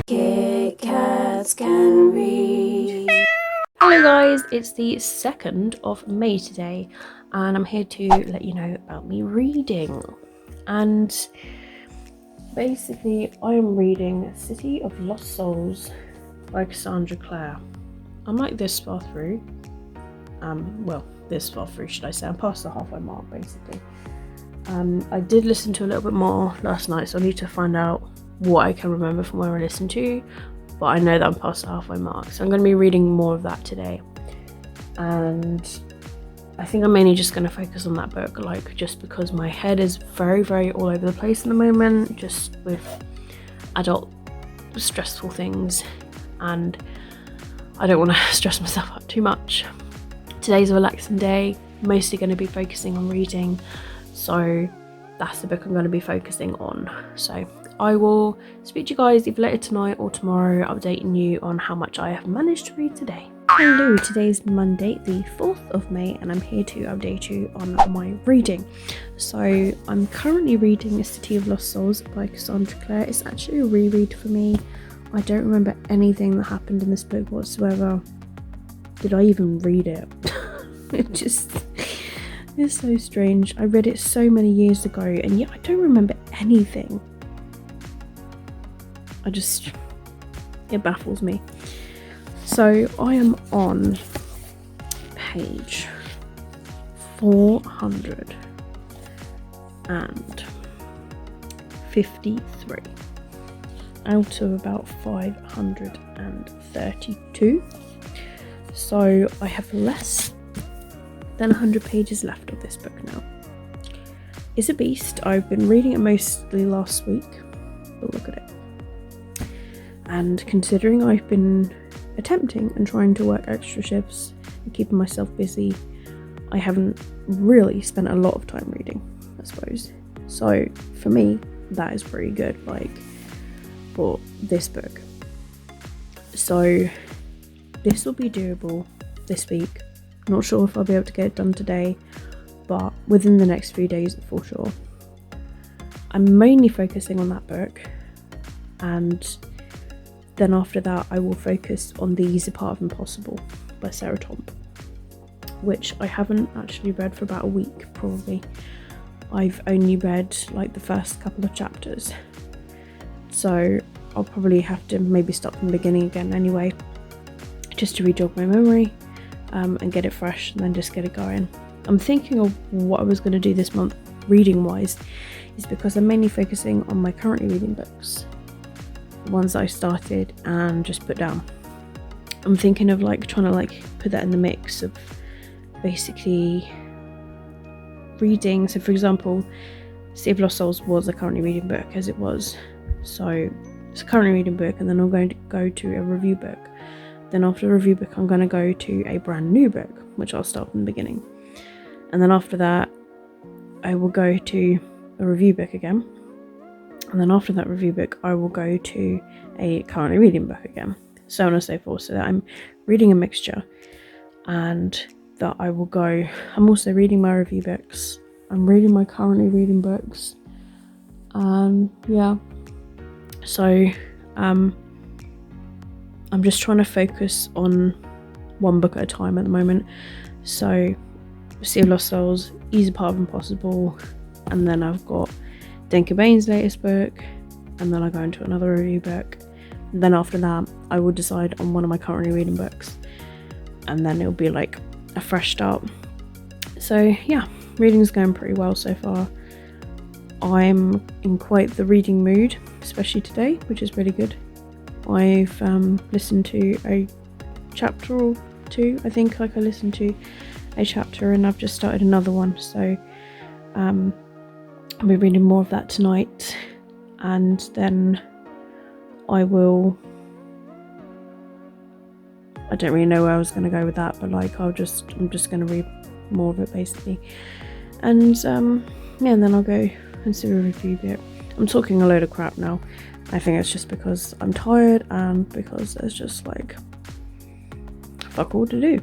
Kitkatscanread. Hello guys, it's the 2nd of May today and I'm here to let you know about me reading. And basically I am reading City of Lost Souls by Cassandra Clare. I'm like this far through. This far through should I say. I'm past the halfway mark basically. I did listen to a little bit more last night, so I need to find out what I can remember from where I listened to, but I know that I'm past the halfway mark, so I'm going to be reading more of that today. And I think I'm mainly just going to focus on that book, just because my head is very, very all over the place at the moment, just with adult stressful things, and I don't want to stress myself up too much. Today's a relaxing day, mostly going to be focusing on reading, so that's the book I'm going to be focusing on. So I will speak to you guys either later tonight or tomorrow, updating you on how much I have managed to read today. Hello, today's Monday the 4th of May and I'm here to update you on my reading. So I'm currently reading City of Lost Souls by Cassandra Clare. It's actually a reread for me. I don't remember anything that happened in this book whatsoever. Did I even read it? It's so strange. I read it so many years ago and yet I don't remember anything. It baffles me. So I am on page 453 out of about 532. So I have less than 100 pages left of this book now. It's a beast. I've been reading it mostly last week, but look at it. And considering I've been attempting and trying to work extra shifts and keeping myself busy, I haven't really spent a lot of time reading, I suppose. So for me, that is pretty good, for this book. So this will be doable this week. Not sure if I'll be able to get it done today, but within the next few days for sure. I'm mainly focusing on that book, and then after that I will focus on The Easy Part of Impossible by Sarah Tomp, which I haven't actually read for about a week probably. I've only read the first couple of chapters, so I'll probably have to maybe start from the beginning again anyway, just to re-jog my memory and get it fresh and then just get it going. I'm thinking of what I was going to do this month reading wise is because I'm mainly focusing on my currently reading books, ones that I started and just put down. I'm thinking of trying to put that in the mix of basically reading. So for example, City of Lost Souls was a currently reading book as it was, so it's a currently reading book, and then I'm going to go to a review book. Then after the review book I'm going to go to a brand new book, which I'll start from the beginning, and then after that I will go to a review book again. And then after that review book, I will go to a currently reading book again, so on and so forth, so that I'm reading a mixture. And that I will go, I'm also reading my review books, I'm reading my currently reading books, yeah. So I'm just trying to focus on one book at a time at the moment. So Sea of Lost Souls, Easy Part of Impossible, and then I've got Denka Bain's latest book, and then I go into another review book, and then after that I will decide on one of my currently reading books, and then it'll be a fresh start. So yeah, reading's going pretty well so far. I'm in quite the reading mood, especially today, which is really good. I've listened to a chapter or two. I think I listened to a chapter and I've just started another one, so I'll be reading more of that tonight, and then I don't really know where I was going to go with that, but I'm just going to read more of it basically, and and then I'll go and see a review bit. I'm talking a load of crap now. I think it's just because I'm tired and because there's just fuck all to do.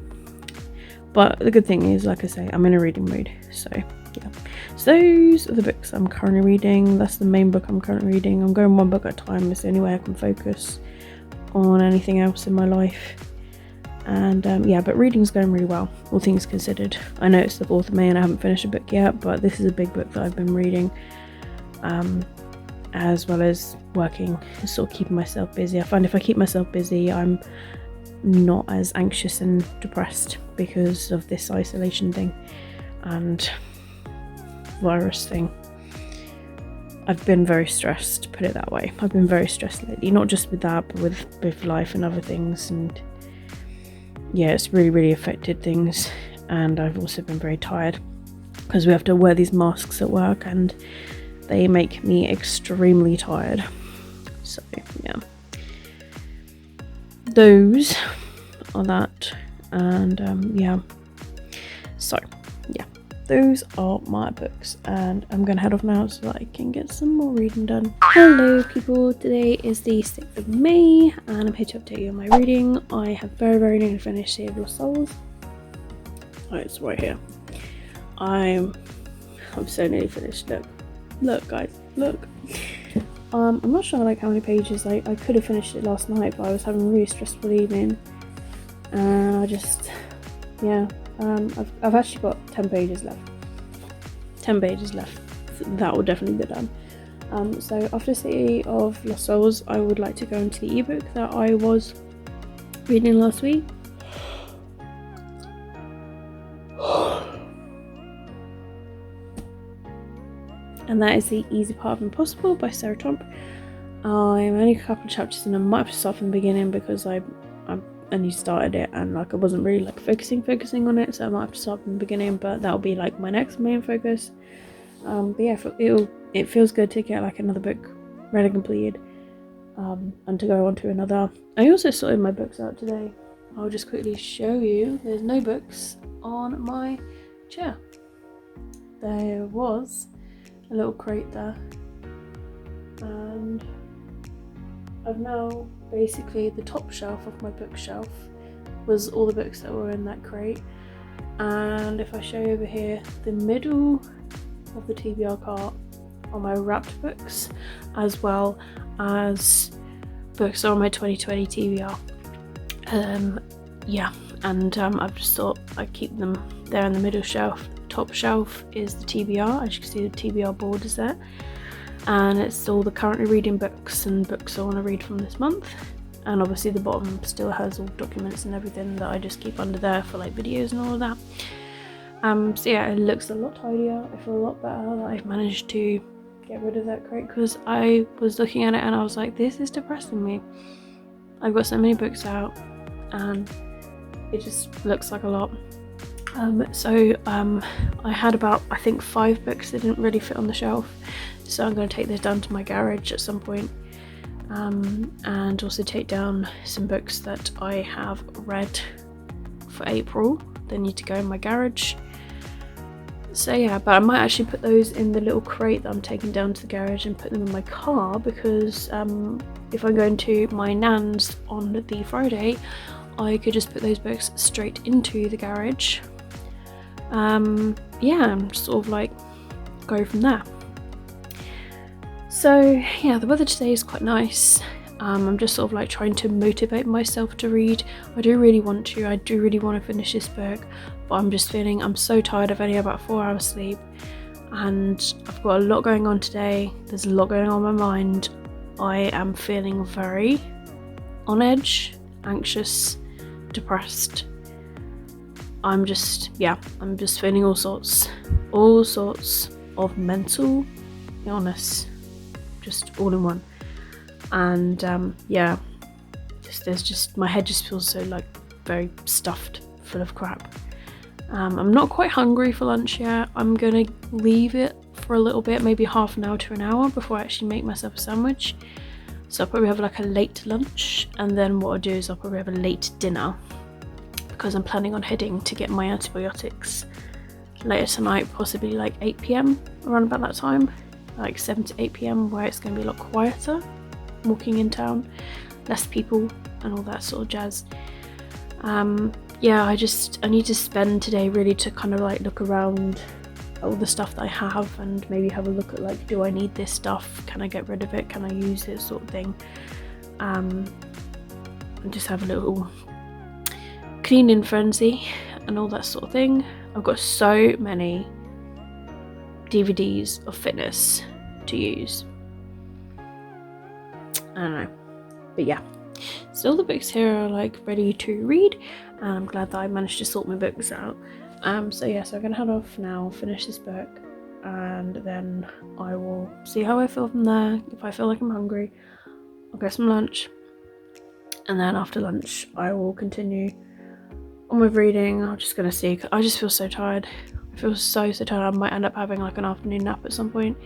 But the good thing is, like I say, I'm in a reading mood, so yeah. So those are the books I'm currently reading. That's the main book I'm currently reading. I'm going one book at a time. It's the only way I can focus on anything else in my life. And yeah, but reading's going really well, all things considered. I know it's the 4th of May and I haven't finished a book yet, but this is a big book that I've been reading, as well as working, sort of keeping myself busy. I find if I keep myself busy, I'm not as anxious and depressed because of this isolation thing and virus thing. I've been very stressed, put it that way. I've been very stressed lately, not just with that, but with life and other things. And yeah, it's really affected things. And I've also been very tired because we have to wear these masks at work and they make me extremely tired. So yeah, those are that. And yeah, so yeah, those are my books, and I'm gonna head off now so that I can get some more reading done. Hello people, today is the 6th of May and I'm here to update you on my reading. I have very nearly finished Save Your Souls. Oh, it's right here. I'm so nearly finished. Look guys, look. I'm not sure like how many pages. I could have finished it last night, but I was having a really stressful evening and I just, yeah, I've actually got 10 pages left. 10 pages left. That will definitely be done. So after City of Lost Souls, I would like to go into the ebook that I was reading last week. And that is The Easy Part of Impossible by Sarah Trump. I'm only a couple of chapters in. I might have to start from the beginning because I only started it and like I wasn't really like focusing on it, so I might have to start from the beginning, but that'll be like my next main focus. But yeah, it feels good to get like another book read and completed, and to go on to another. I also sorted my books out today. I'll just quickly show you. There's no books on my chair. There was a little crate there, and I've now basically, the top shelf of my bookshelf was all the books that were in that crate, and if I show you over here, the middle of the TBR cart are my wrapped books, as well as books on my 2020 TBR. Yeah, and I've just thought I'd keep them there in the middle shelf. Top shelf is the TBR, as you can see the TBR board is there, and it's all the currently reading books and books I want to read from this month. And obviously the bottom still has all documents and everything that I just keep under there for like videos and all of that. So yeah, it looks a lot tidier. I feel a lot better that I've managed to get rid of that crate, because I was looking at it and I was like, this is depressing me. I've got so many books out and it just looks like a lot. I had about, I think, 5 books that didn't really fit on the shelf, so I'm going to take this down to my garage at some point, and also take down some books that I have read for April. They need to go in my garage. So yeah, but I might actually put those in the little crate that I'm taking down to the garage and put them in my car, because if I'm going to my nan's on the Friday, I could just put those books straight into the garage. Yeah, and sort of like go from there. So yeah, the weather today is quite nice. I'm just sort of like trying to motivate myself to read. I do really want to finish this book, but I'm just feeling I'm so tired. I've only had about 4 hours sleep and I've got a lot going on today. There's a lot going on in my mind. I am feeling very on edge, anxious, depressed. I'm just feeling all sorts of mental illness, just all in one. And yeah, my head just feels so like very stuffed, full of crap. I'm not quite hungry for lunch yet. I'm gonna leave it for a little bit, maybe half an hour to an hour, before I actually make myself a sandwich. So I'll probably have like a late lunch, and then what I'll do is I'll probably have a late dinner, because I'm planning on heading to get my antibiotics later tonight, possibly like 8 PM, around about that time, like 7 to 8 PM, where it's going to be a lot quieter, walking in town, less people and all that sort of jazz. Yeah, I need to spend today really to kind of like look around all the stuff that I have and maybe have a look at like, do I need this stuff? Can I get rid of it? Can I use it, sort of thing? And just have a little cleaning frenzy and all that sort of thing. I've got so many DVDs of fitness to use. I don't know, but yeah, still the books here are like ready to read, and I'm glad that I managed to sort my books out. So yeah, so I'm gonna head off now, finish this book, and then I will see how I feel from there. If I feel like I'm hungry, I'll get some lunch, and then after lunch I will continue on with reading. I'm just gonna see, I just feel so tired. I feel so tired. I might end up having like an afternoon nap at some point.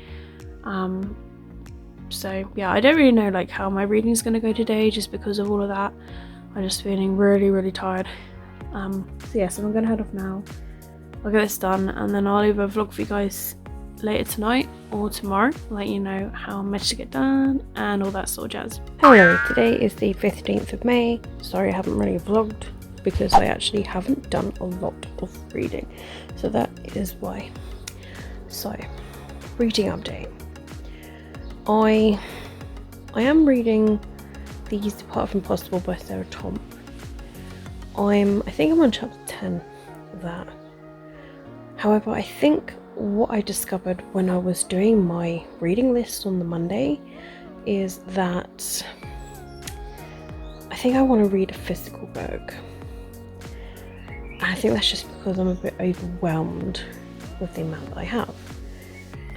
So yeah, I don't really know like how my reading is gonna go today, just because of all of that. I'm just feeling really tired. So yeah, so I'm gonna head off now. I'll get this done, and then I'll either vlog for you guys later tonight or tomorrow, let you know how I managed to get done and all that sort of jazz. Hello, today is the 15th of May. Sorry I haven't really vlogged, because I actually haven't done a lot of reading, so that is why. So, reading update. I am reading These Depart From Possible by Sarah Tom. I think I'm on chapter 10 of that. However, I think what I discovered when I was doing my reading list on the Monday is that I think I want to read a physical book. I think that's just because I'm a bit overwhelmed with the amount that I have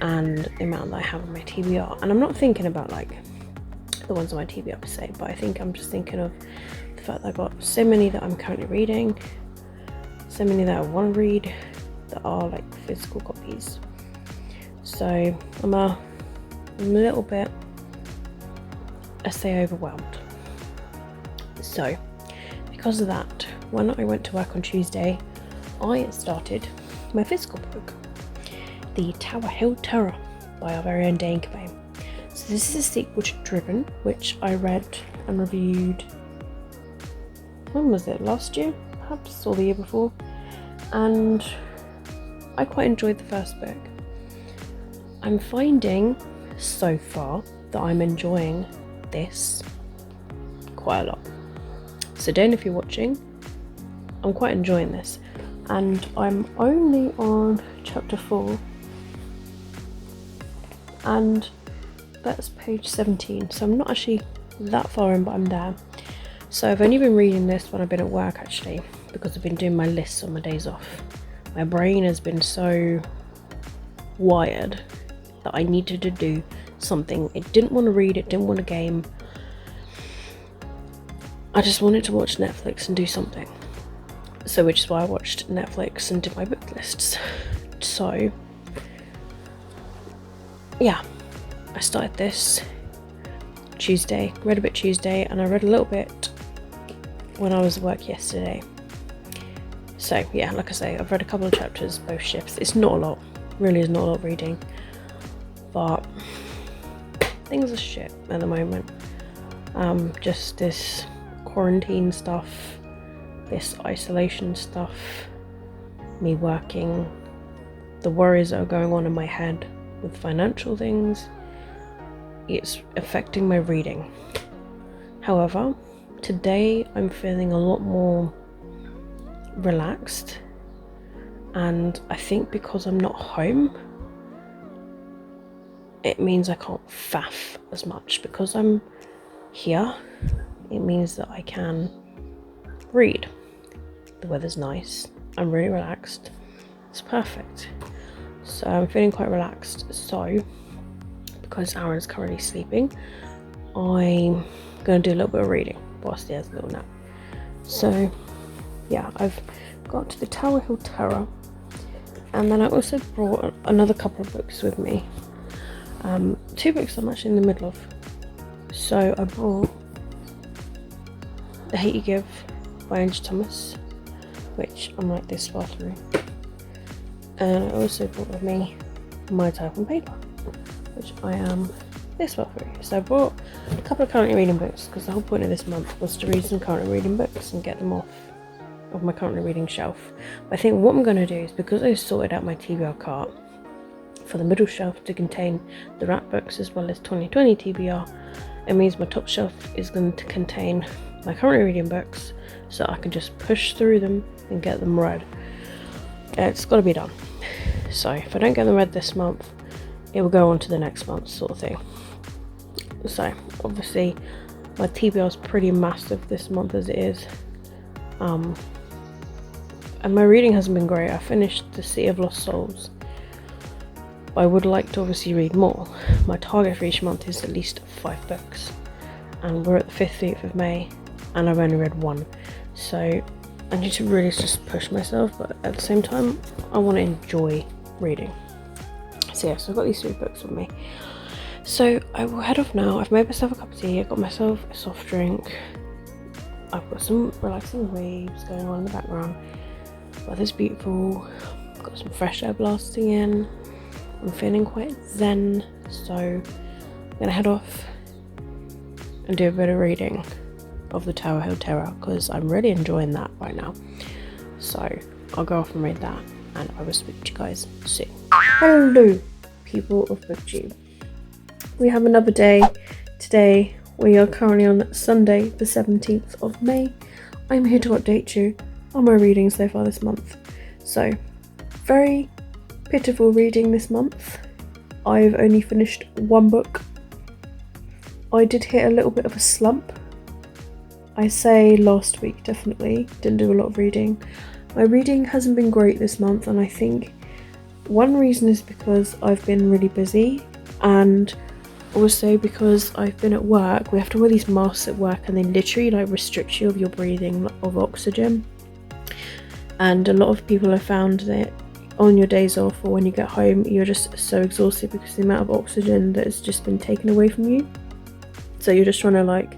and the amount that I have on my TBR. And I'm not thinking about like the ones on my TBR per se, but I think I'm just thinking of the fact that I've got so many that I'm currently reading, so many that I want to read that are like physical copies. So I'm a little bit, let's say, overwhelmed. So because of that, when I went to work on Tuesday, I started my physical book, The Tower Hill Terror by our very own Dane Cabain. So this is a sequel to Driven, which I read and reviewed, when was it, last year perhaps, or the year before, and I quite enjoyed the first book. I'm finding so far that I'm enjoying this quite a lot. So Dane, if you're watching, I'm quite enjoying this, and I'm only on chapter 4, and that's page 17, so I'm not actually that far in, but I'm there. So I've only been reading this when I've been at work, actually, because I've been doing my lists on my days off. My brain has been so wired that I needed to do something. It didn't want to read, it didn't want to game. I just wanted to watch Netflix and do something. So which is why I watched Netflix and did my book lists. So yeah, I started this Tuesday, read a bit Tuesday, and I read a little bit when I was at work yesterday. So yeah, like I say, I've read a couple of chapters both shifts. It's not a lot, really is not a lot of reading, but things are shit at the moment. Just this quarantine stuff, this isolation stuff, me working, the worries that are going on in my head with financial things, it's affecting my reading. However, today I'm feeling a lot more relaxed, and I think because I'm not home, it means I can't faff as much. Because I'm here, it means that I can read. The weather's nice, I'm really relaxed, it's perfect. So I'm feeling quite relaxed. So because Aaron's currently sleeping, I'm going to do a little bit of reading whilst he has a little nap. So yeah, I've got to the Tower Hill Terror, and then I also brought another couple of books with me. 2 books I'm actually in the middle of. So I brought The Hate You Give by Angie Thomas, which I'm like this far through, and I also brought with me My Type on Paper, which I am this far through. So I brought a couple of currently reading books because the whole point of this month was to read some currently reading books and get them off of my currently reading shelf. But I think what I'm going to do is, because I sorted out my TBR cart, for the middle shelf to contain the wrap books as well as 2020 TBR, it means my top shelf is going to contain my currently reading books, so I can just push through them and get them read. It's got to be done. So if I don't get them read this month, it will go on to the next month, sort of thing. So obviously my TBR is pretty massive this month as it is, and my reading hasn't been great. I finished The City of Lost Souls, but I would like to obviously read more. My target for each month is at least 5 books, and we're at the 15th of May and I've only read 1, so I need to really just push myself, but at the same time I want to enjoy reading. So yeah, so I've got these 3 books with me, so I will head off now. I've made myself a cup of tea, I got myself a soft drink, I've got some relaxing waves going on in the background, weather's beautiful, got some fresh air blasting in, I'm feeling quite zen, so I'm gonna head off and do a bit of reading of the Tower Hill Terror because I'm really enjoying that right now. So I'll go off and read that, and I will speak to you guys soon. Hello people of BookTube. We have another day. Today we are currently on Sunday the 17th of May. I'm here to update you on my reading so far this month. So very pitiful reading this month. I've only finished 1 book. I did hit a little bit of a slump. I say last week, definitely didn't do a lot of reading. My reading hasn't been great this month, and I think one reason is because I've been really busy, and also because I've been at work. We have to wear these masks at work, and they literally like restrict you of your breathing of oxygen, and a lot of people have found that on your days off or when you get home you're just so exhausted because of the amount of oxygen that has just been taken away from you, so you're just trying to like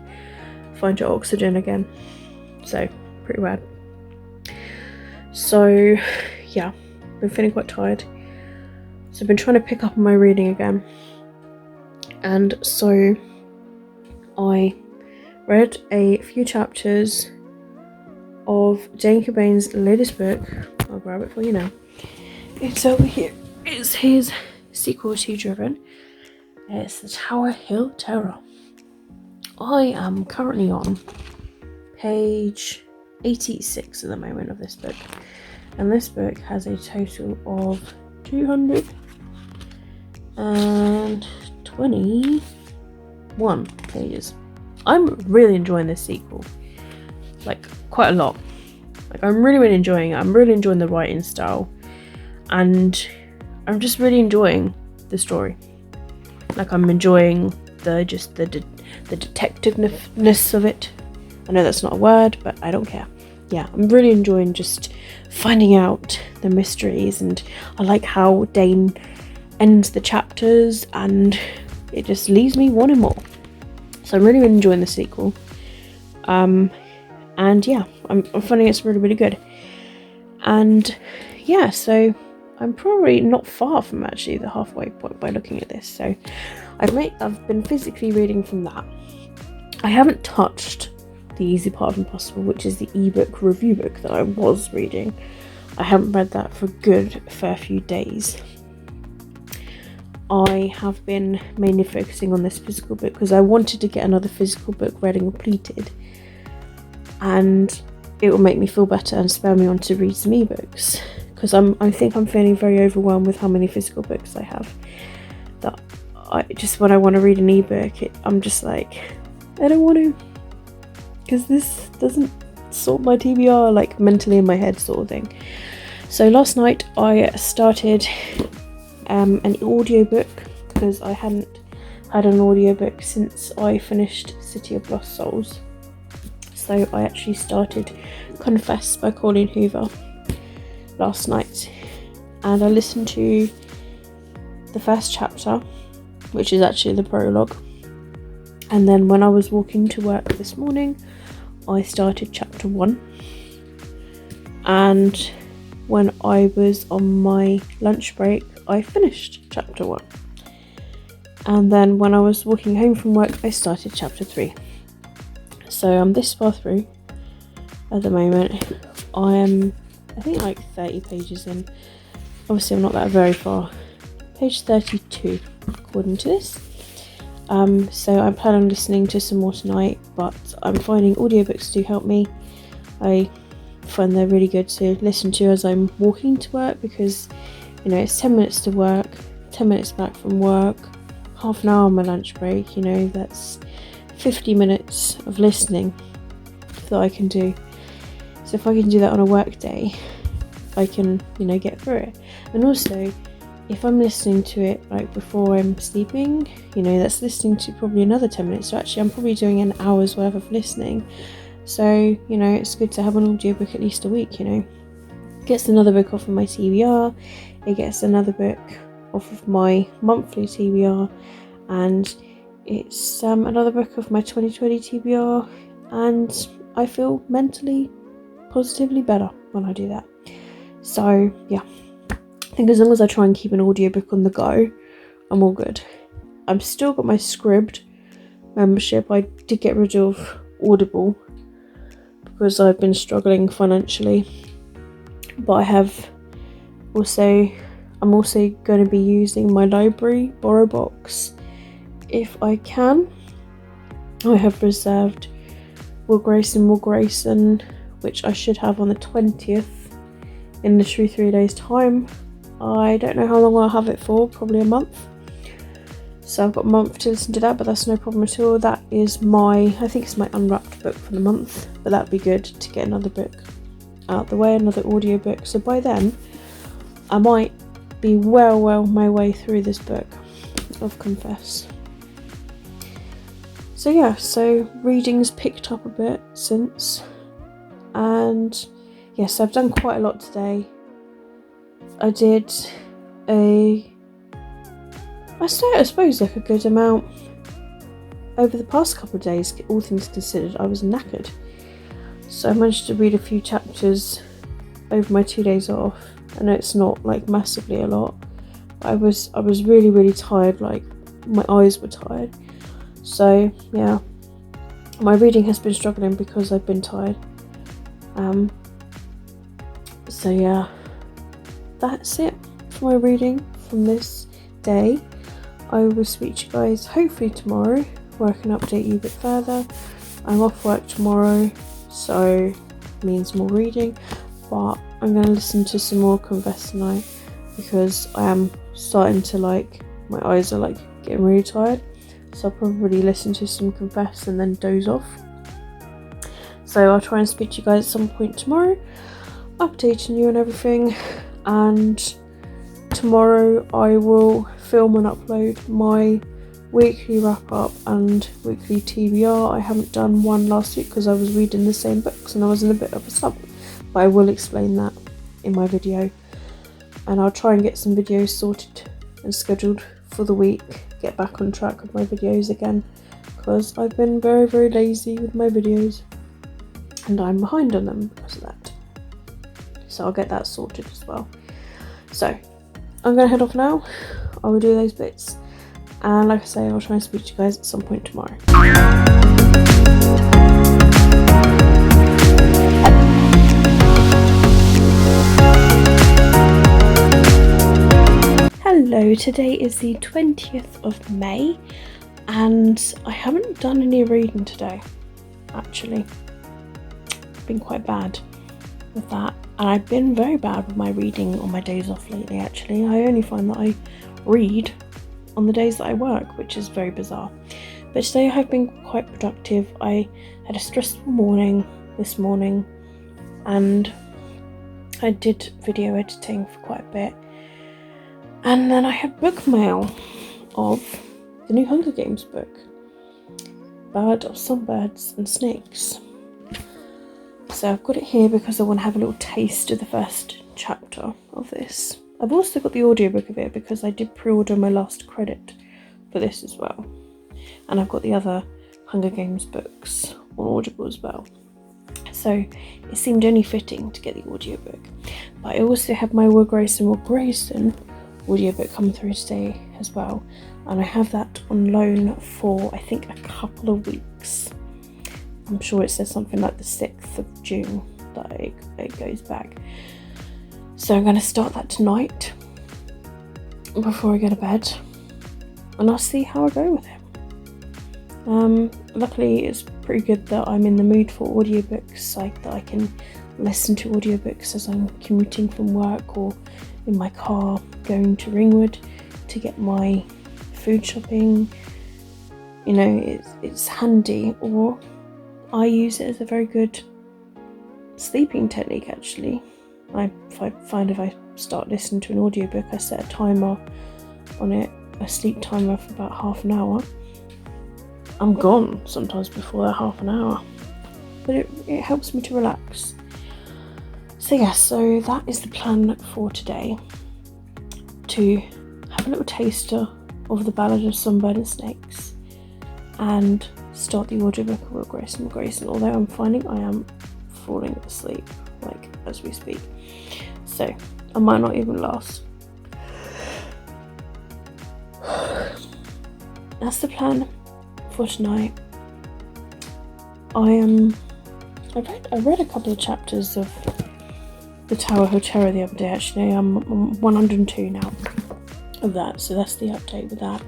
find your oxygen again. So pretty bad. So yeah, been feeling quite tired, so I've been trying to pick up on my reading again, and so I read a few chapters of Jane Cobain's latest book. I'll grab it for you now. It's over here. It's his sequel to Driven. It's the Tower Hill Terror. I am currently on page 86 at the moment of this book, and this book has a total of 221 pages. I'm really enjoying this sequel, like quite a lot. Like I'm really enjoying it. I'm really enjoying the writing style, and I'm just really enjoying the story. Like I'm enjoying the detectiveness of it. I know that's not a word, but I don't care. Yeah, I'm really enjoying just finding out the mysteries, and I like how Dane ends the chapters, and it just leaves me wanting more. So I'm really enjoying the sequel. And yeah, I'm finding it's really good. And yeah, so I'm probably not far from actually the halfway point by looking at this. So I've been physically reading from that. I haven't touched The Easy Part of Impossible, which is the ebook review book that I was reading. I haven't read that for a good fair few days. I have been mainly focusing on this physical book because I wanted to get another physical book read and completed, and it will make me feel better and spur me on to read some ebooks, because I think I'm feeling very overwhelmed with how many physical books I have, that when I want to read an ebook, I'm just like, I don't want to, because this doesn't sort my TBR like mentally in my head sort of thing. So last night I started an audiobook, because I hadn't had an audiobook since I finished City of Lost Souls. So I actually started Confess by Colleen Hoover last night, and I listened to the first chapter, which is actually the prologue, and then when I was walking to work this morning I started chapter 1, and when I was on my lunch break I finished chapter 1, and then when I was walking home from work I started chapter 3. So I'm this far through at the moment. I think like 30 pages in. Obviously I'm not that very far, page 32 according to this. So I plan on listening to some more tonight, but I'm finding audiobooks do help me. I find they're really good to listen to as I'm walking to work, because you know it's 10 minutes to work, 10 minutes back from work, half an hour on my lunch break. You know, that's 50 minutes of listening that I can do. So if I can do that on a work day, I can, you know, get through it. And also, if I'm listening to it like before I'm sleeping, you know, that's listening to probably another 10 minutes. So actually I'm probably doing an hour's worth of listening. So, you know, it's good to have an audiobook at least a week, you know. It gets another book off of my TBR, it gets another book off of my monthly TBR, and it's another book of my 2020 TBR, and I feel mentally positively better when I do that. So yeah, I think as long as I try and keep an audiobook on the go, I'm all good. I've still got my Scribd membership. I did get rid of Audible because I've been struggling financially, but I'm also going to be using my library borrow box if I can. I have reserved Will Grayson, which I should have on the 20th, in literally 3 days time. I don't know how long I'll have it for, probably a month. So I've got a month to listen to that, but that's no problem at all. That is I think it's my unwrapped book for the month, but that'd be good to get another book out the way, another audiobook. So by then, I might be well my way through this book of Confess. So yeah, so reading's picked up a bit since, and yes, I've done quite a lot today. I did I suppose like a good amount over the past couple of days, all things considered. I was knackered, so I managed to read a few chapters over my 2 days off. I know it's not like massively a lot, but I was really tired, like my eyes were tired. So yeah, my reading has been struggling because I've been tired. So yeah, that's it for my reading from this day. I will speak to you guys hopefully tomorrow, where I can update you a bit further. I'm off work tomorrow, so it means more reading, but I'm going to listen to some more Confess tonight, because I am starting to my eyes are getting really tired. So I'll probably listen to some Confess and then doze off. So I'll try and speak to you guys at some point tomorrow, updating you on everything. And tomorrow I will film and upload my weekly wrap up and weekly TBR. I haven't done one last week because I was reading the same books and I was in a bit of a slump, but I will explain that in my video. And I'll try and get some videos sorted and scheduled for the week, get back on track with my videos again, because I've been very lazy with my videos and I'm behind on them because of that. So I'll get that sorted as well. So I'm going to head off now. I will do those bits, and like I say, I'll try and speak to you guys at some point tomorrow. Hello, today is the 20th of May and I haven't done any reading today, actually. I've been quite bad with that, and I've been very bad with my reading on my days off lately, actually. I only find that I read on the days that I work, which is very bizarre. But today I have been quite productive. I had a stressful morning this morning and I did video editing for quite a bit. And then I had book mail of the new Hunger Games book, Bird of Songbirds and Snakes. So I've got it here because I want to have a little taste of the first chapter of this. I've also got the audiobook of it because I did pre-order my last credit for this as well. And I've got the other Hunger Games books on Audible as well. So it seemed only fitting to get the audiobook. But I also have my Will Grayson audiobook come through today as well. And I have that on loan for, I think, a couple of weeks. I'm sure it says something like the 6th of June that it goes back. So I'm going to start that tonight. before I go to bed, and I'll see how I go with it. Luckily it's pretty good that I'm in the mood for audiobooks, like that I can listen to audiobooks as I'm commuting from work or in my car going to Ringwood to get my food shopping. You know, it's handy, or I use it as a very good sleeping technique actually. I find if I start listening to an audiobook, I set a timer on it, a sleep timer for about half an hour. I'm gone sometimes before that half an hour, but it helps me to relax. So yeah, so that is the plan for today, to have a little taster of The Ballad of Songbird and Snakes and start the audiobook of Will Grayson, although I'm finding I am falling asleep like as we speak, so I might not even last. That's the plan for tonight. I read a couple of chapters of The Tower of Terror the other day actually. I'm on 102 now of that, so that's the update with that.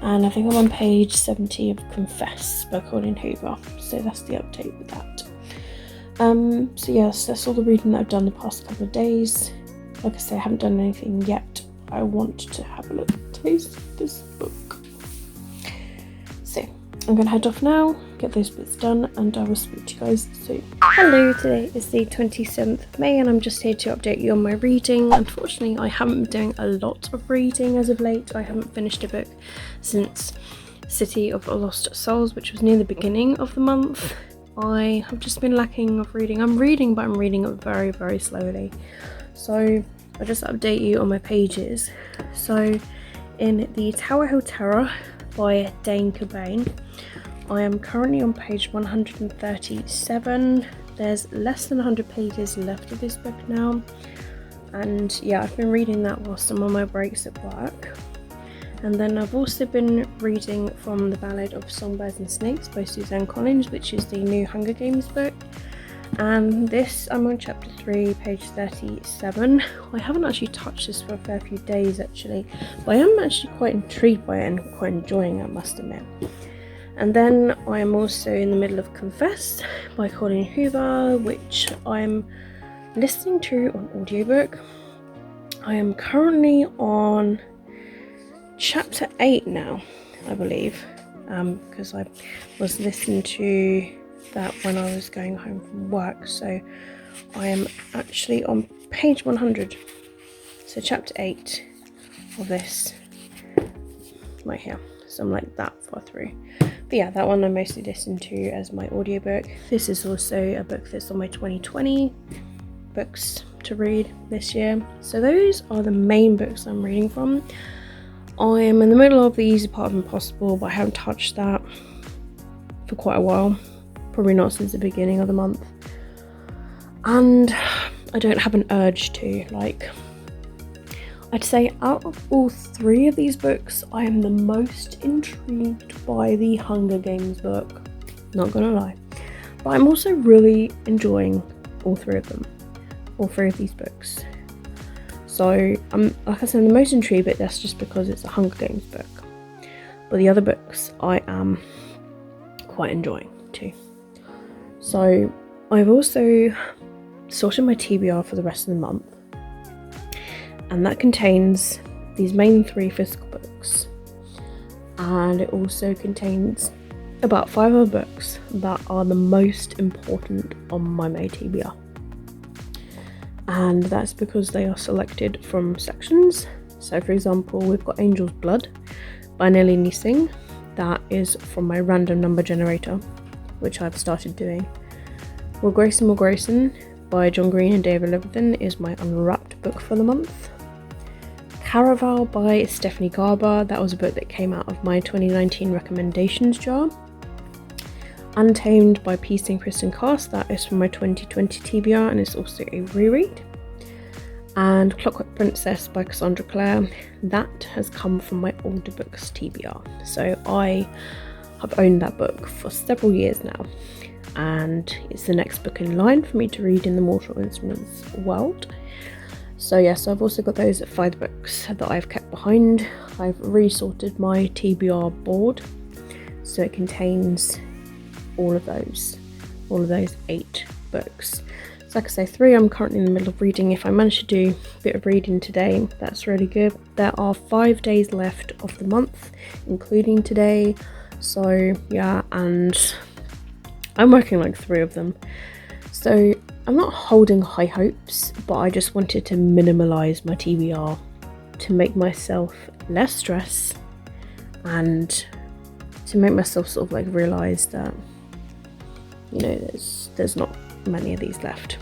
And I think I'm on page 70 of Confess by Colin Hoover, so that's the update with that. So yes, that's all the reading that I've done the past couple of days. Like I say, I haven't done anything yet. I want to have a little taste of this book. So I'm going to head off now, get those bits done, and I will speak to you guys soon. Hello, today is the 27th of May and I'm just here to update you on my reading. Unfortunately, I haven't been doing a lot of reading as of late. I haven't finished a book since City of Lost Souls, which was near the beginning of the month. I have just been lacking of reading. I'm reading, but I'm reading it very, very slowly. So I'll just update you on my pages. So in The Tower of Terror by Dane Cobain, I am currently on page 137. There's less than 100 pages left of this book now, and yeah, I've been reading that whilst I'm on my breaks at work. And then I've also been reading from The Ballad of Songbirds and Snakes by Suzanne Collins, which is the new Hunger Games book. And this, I'm on chapter 3, page 37. I haven't actually touched this for a fair few days actually, but I am actually quite intrigued by it and quite enjoying it, I must admit. And then I am also in the middle of Confess by Colin Hoover, which I'm listening to on audiobook. I am currently on chapter 8 now, I believe, because I was listening to that when I was going home from work. So I am actually on page 100, so chapter 8 of this right here. So I'm like that far through. But yeah, that one I mostly listen to as my audiobook. This is also a book that's on my 2020 books to read this year. So those are the main books I'm reading from. I am in the middle of The Easy Part of Impossible, but I haven't touched that for quite a while. Probably not since the beginning of the month. And I don't have an urge to, like, I'd say out of all three of these books, I am the most intrigued by the Hunger Games book. Not gonna lie. But I'm also really enjoying all three of these books. So I'm, like I said, the most intrigued, but that's just because it's a Hunger Games book. But the other books I am quite enjoying too. So I've also sorted my TBR for the rest of the month, and that contains these main three physical books, and it also contains about 5 other books that are the most important on my May TBR. And that's because they are selected from sections. So for example, we've got Angel's Blood by Nalini Singh. That is from my random number generator, which I've started doing. Will Grayson by John Green and David Levitin is my unwrapped book for the month. Caraval by Stephanie Garber, that was a book that came out of my 2019 recommendations jar. Untamed by Peace and Kristen Cast, that is from my 2020 TBR and it's also a reread. And Clockwork Princess by Cassandra Clare, that has come from my older books TBR. So I have owned that book for several years now, and it's the next book in line for me to read in the Mortal Instruments world. So yes, I've also got those 5 books that I've kept behind. I've resorted my TBR board, so it contains all of those 8 books. So like I say, 3 I'm currently in the middle of reading. If I manage to do a bit of reading today, that's really good. There are 5 days left of the month, including today. So yeah, and I'm working like 3 of them. So I'm not holding high hopes, but I just wanted to minimalize my TBR to make myself less stress and to make myself sort of like realize that, you know, there's not many of these left.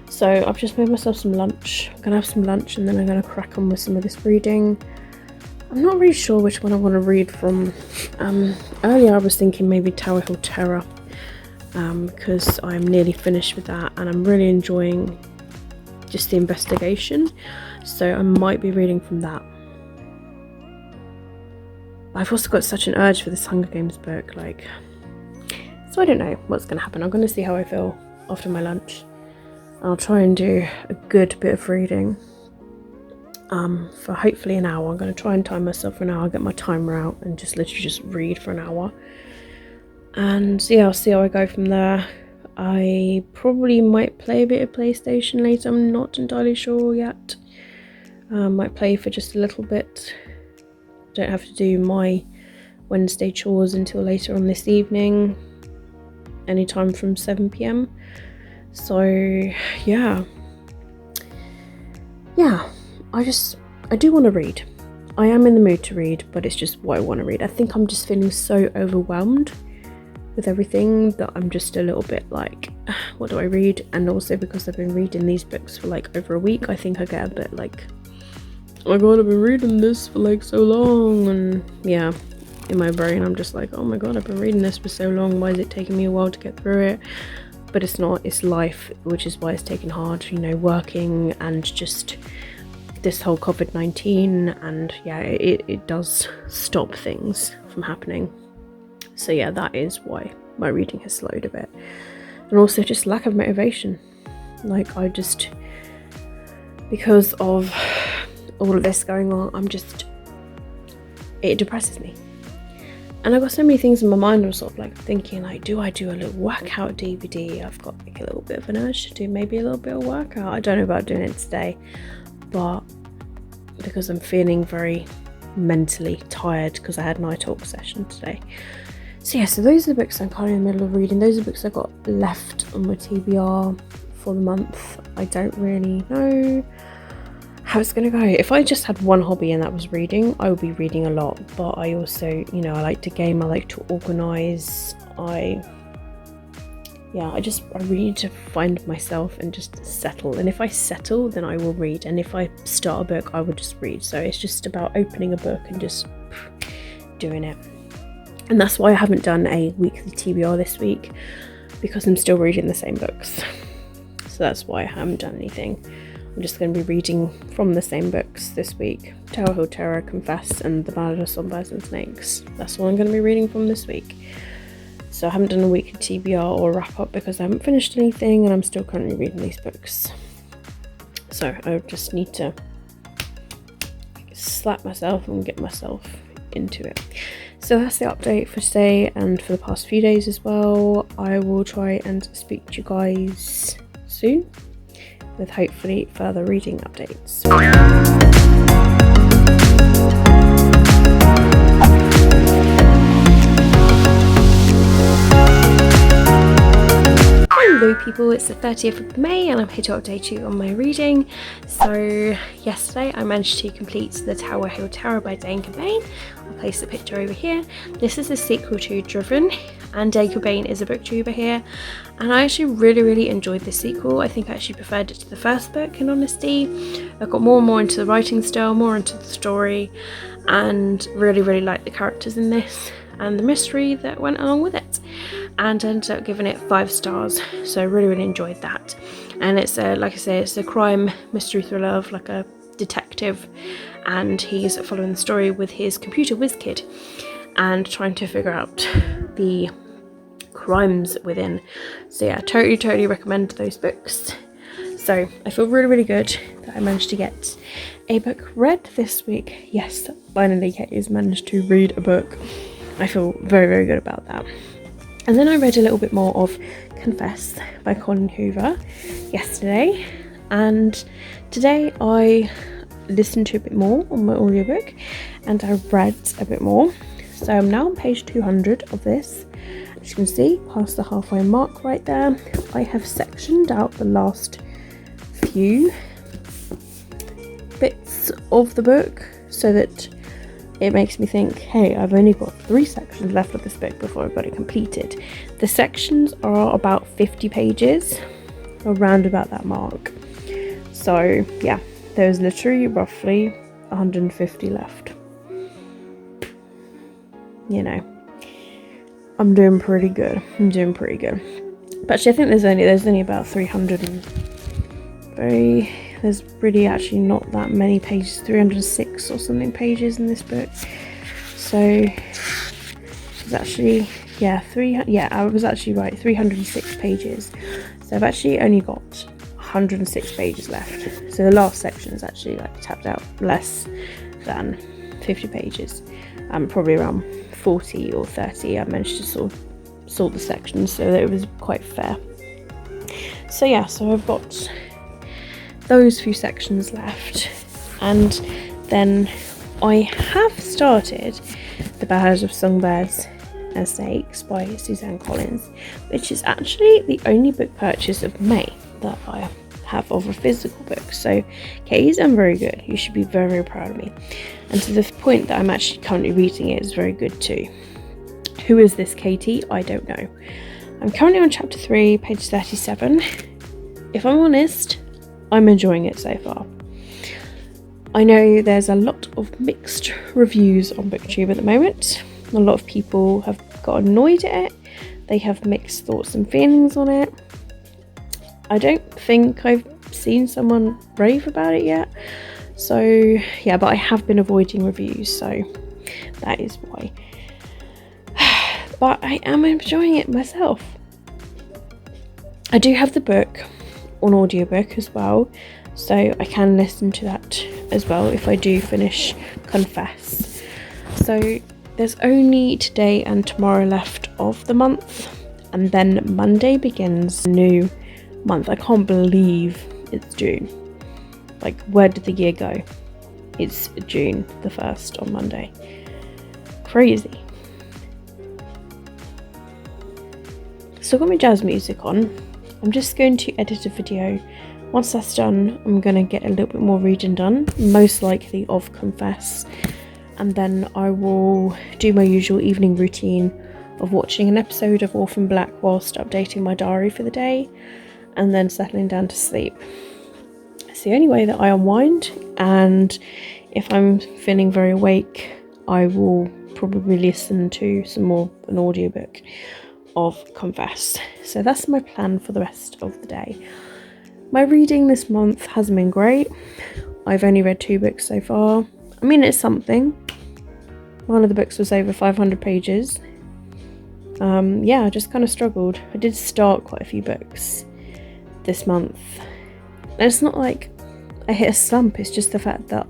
So I've just made myself some lunch. I'm gonna have some lunch and then I'm gonna crack on with some of this reading. I'm not really sure which one I want to read from. Earlier I was thinking maybe Tower Hill Terror, because I'm nearly finished with that and I'm really enjoying just the investigation, so I might be reading from that. I've also got such an urge for this Hunger Games book, so I don't know what's going to happen. I'm going to see how I feel after my lunch. I'll try and do a good bit of reading for hopefully an hour. I'm going to try and time myself for an hour. I'll get my timer out and just literally just read for an hour. And yeah, I'll see how I go from there. I probably might play a bit of PlayStation later. I'm not entirely sure yet. Might play for just a little bit. Don't have to do my Wednesday chores until later on this evening. Anytime from 7 p.m. So yeah, I do want to read. I am in the mood to read, but it's just what I want to read. I think I'm just feeling so overwhelmed with everything that I'm just a little bit like, what do I read? And also because I've been reading these books for like over a week, I think I get a bit like, oh my god, I've been reading this for like so long. And yeah, in my brain I'm just like, oh my god, I've been reading this for so long, why is it taking me a while to get through it? But it's not, it's life, which is why it's taken hard, you know, working and just this whole COVID-19, and yeah, it does stop things from happening. So yeah, that is why my reading has slowed a bit. And also just lack of motivation. Like because of all of this going on, it depresses me. And I've got so many things in my mind. I'm sort of like thinking, like, do I do a little workout DVD? I've got like a little bit of an urge to do maybe a little bit of workout. I don't know about doing it today, but because I'm feeling very mentally tired because I had my talk session today. So yeah, so those are the books I'm currently in the middle of reading. Those are the books I've got left on my TBR for the month. I don't really know how it's going to go. If I just had one hobby and that was reading, I would be reading a lot. But I also, you know, I like to game, I like to organise. I really need to find myself and just settle. And if I settle, then I will read. And if I start a book, I will just read. So it's just about opening a book and just doing it. And that's why I haven't done a weekly TBR this week, because I'm still reading the same books. So that's why I haven't done anything. I'm just going to be reading from the same books this week. Tower Hill Terror, Confess, and The Ballad of Songbirds and Snakes. That's what I'm going to be reading from this week. So I haven't done a weekly TBR or wrap up because I haven't finished anything and I'm still currently reading these books. So I just need to slap myself and get myself into it. So that's the update for today and for the past few days as well. I will try and speak to you guys soon with hopefully further reading updates. Hello people, it's the 30th of May and I'm here to update you on my reading. So yesterday I managed to complete The Tower Hill Terror by Dane Cobain. I'll place the picture over here. This is a sequel to Driven, and Dane Cobain is a booktuber here, and I actually really enjoyed the sequel. I think I actually preferred it to the first book, in honesty. I got more and more into the writing style, more into the story, and really liked the characters in this and the mystery that went along with it, and I ended up giving it 5 stars. So I really enjoyed that. And it's like I say, it's a crime mystery thriller of like a detective, and he's following the story with his computer whiz kid and trying to figure out the crimes within. So yeah, totally recommend those books. So I feel really, really good that I managed to get a book read this week. Yes, finally Katie's managed to read a book. I feel very, very good about that. And then I read a little bit more of Confess by Colin Hoover yesterday, and today I listened to a bit more on my audiobook and I read a bit more. So I'm now on page 200 of this. As you can see, past the halfway mark right there. I have sectioned out the last few bits of the book so that it makes me think, hey, I've only got 3 sections left of this book before I've got it completed. The sections are about 50 pages, around about that mark. So yeah, there's literally roughly 150 left. You know, I'm doing pretty good. But actually, I think there's only about 300 and there's really actually not that many pages, 306 or something pages in this book. So it's actually, I was actually right, 306 pages. So I've actually only got 106 pages left. So the last section is actually like tapped out less than 50 pages. Probably around 40 or 30. I managed to sort of sort the sections so that it was quite fair. So yeah, so I've got those few sections left, and then I have started The Ballad of Songbirds and Snakes by Suzanne Collins, which is actually the only book purchase of May that I have of a physical book. So Katie's done very good. You should be very, very proud of me. And to the point that I'm actually currently reading it is very good too. Who is this Katie? I don't know. I'm currently on chapter 3, page 37. If I'm honest, I'm enjoying it so far. I know there's a lot of mixed reviews on BookTube at the moment. A lot of people have got annoyed at it. They have mixed thoughts and feelings on it. I don't think I've seen someone rave about it yet. So yeah, but I have been avoiding reviews, so that is why. But I am enjoying it myself. I do have the book on audiobook as well, so I can listen to that as well if I do finish Confess. So there's only today and tomorrow left of the month, and then Monday begins a new month. I can't believe it's June. Like, where did the year go? It's June the 1st on Monday. Crazy. So I've got my jazz music on. I'm just going to edit a video. Once that's done, I'm going to get a little bit more reading done, most likely of Confess, and then I will do my usual evening routine of watching an episode of Orphan Black whilst updating my diary for the day, and then settling down to sleep. It's the only way that I unwind, and if I'm feeling very awake, I will probably listen to some more an audiobook of Confess. So that's my plan for the rest of the day. My reading this month hasn't been great. I've only read 2 books so far. I mean, it's something. One of the books was over 500 pages. Yeah, I just kind of struggled. I did start quite a few books this month. And it's not like I hit a slump, it's just the fact that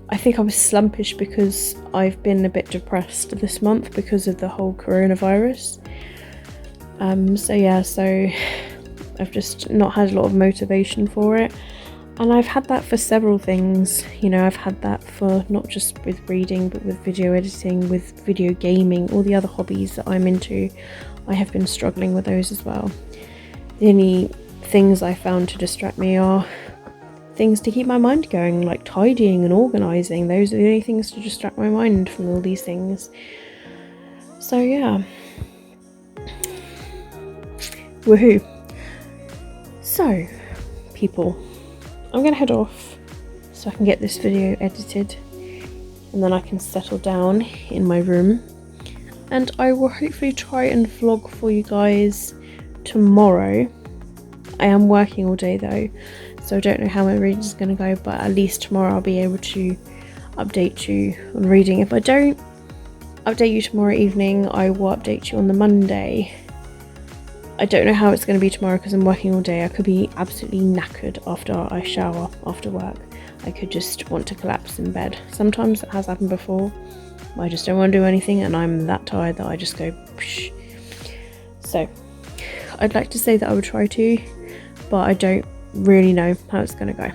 I think I was slumpish because I've been a bit depressed this month because of the whole coronavirus. So I've just not had a lot of motivation for it. And I've had that for several things. You know, I've had that for not just with reading, but with video editing, with video gaming, all the other hobbies that I'm into. I have been struggling with those as well. The only things I found to distract me are things to keep my mind going, like tidying and organising. Those are the only things to distract my mind from all these things. So yeah. Woohoo. So, people, I'm going to head off so I can get this video edited, and then I can settle down in my room, and I will hopefully try and vlog for you guys tomorrow. I am working all day though, so I don't know how my reading is going to go, but at least tomorrow I'll be able to update you on reading. If I don't update you tomorrow evening, I will update you on the Monday I don't know how it's going to be tomorrow because I'm working all day. I could be absolutely knackered after I shower after work. I could just want to collapse in bed. Sometimes it has happened before. I just don't want to do anything and I'm that tired that I just go psh. So I'd like to say that I would try to, but I don't really know how it's going to go.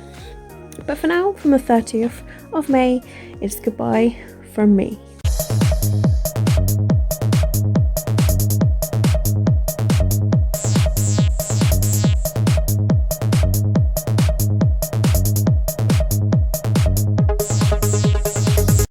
But for now, from the 30th of May, it's goodbye from me.